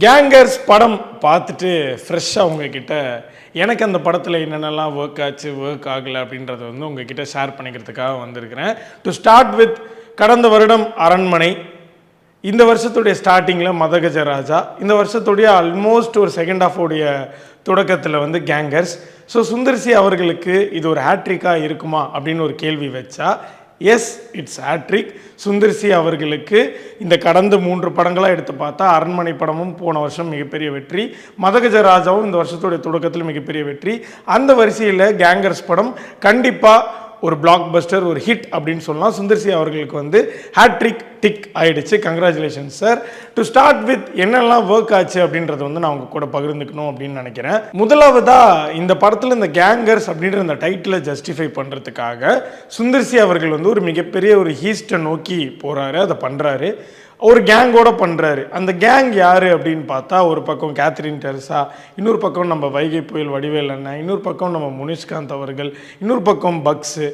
Gangers படம் பார்த்துட்டு ஃப்ரெஷ்ஷாக உங்ககிட்ட எனக்கு அந்த படத்தில் என்னென்னலாம் ஒர்க் ஆச்சு ஒர்க் ஆகலை அப்படின்றத வந்து உங்ககிட்ட ஷேர் பண்ணிக்கிறதுக்காக வந்திருக்கிறேன். டு ஸ்டார்ட் வித் கடந்த வருடம் அரண்மனை, இந்த வருஷத்துடைய ஸ்டார்டிங்கில் மதகஜராஜா, இந்த வருஷத்துடைய ஆல்மோஸ்ட் ஒரு செகண்ட் ஹாஃப் உடைய தொடக்கத்தில் வந்து கேங்கர்ஸ். ஸோ சுந்தர்சி அவர்களுக்கு இது ஒரு ஹேட்ரிக்காக இருக்குமா அப்படின்னு ஒரு கேள்வி வச்சா, எஸ், இட்ஸ் ஹேட்ரிக். சுந்தர்சி அவர்களுக்கு இந்த கடந்த 3 படங்களாக எடுத்து பார்த்தா அரண்மனை படமும் போன வருஷம் மிகப்பெரிய வெற்றி, மதகஜராஜாவும் இந்த வருஷத்துடைய தொடக்கத்தில் மிகப்பெரிய வெற்றி. அந்த வரிசையில் கேங்கர்ஸ் படம் கண்டிப்பாக ஒரு பிளாக் பஸ்டர், ஒரு ஹிட் அப்படின்னு சொல்லலாம். சுந்தர்சி அவர்களுக்கு வந்து ஹேட்ரிக் டிக் ஆயிடுச்சு. Congratulations sir. To start with என்னெல்லாம் ஒர்க் ஆச்சு அப்படின்றத வந்து நான் உங்க கூட பகிர்ந்துக்கணும் அப்படின்னு நினைக்கிறேன். முதலாவதா இந்த படத்தில் இந்த கேங்கர்ஸ் அப்படின்ற இந்த டைட்டிலை ஜஸ்டிஃபை பண்ணுறதுக்காக சுந்தர்சி அவர்கள் வந்து ஒரு மிகப்பெரிய ஒரு ஹீஸ்ட்டை நோக்கி போகிறாரு, அதை பண்ணுறாரு, ஒரு கேங்கோட பண்ணுறாரு. அந்த கேங் யார் அப்படின்னு பார்த்தா, ஒரு பக்கம் கேத்ரின் டெரசா, இன்னொரு பக்கம் நம்ம வைகை புயல் வடிவேல் அண்ணன், இன்னொரு பக்கம் நம்ம முனிஷ்காந்த் அவர்கள், இன்னொரு பக்கம் பக்ஸு,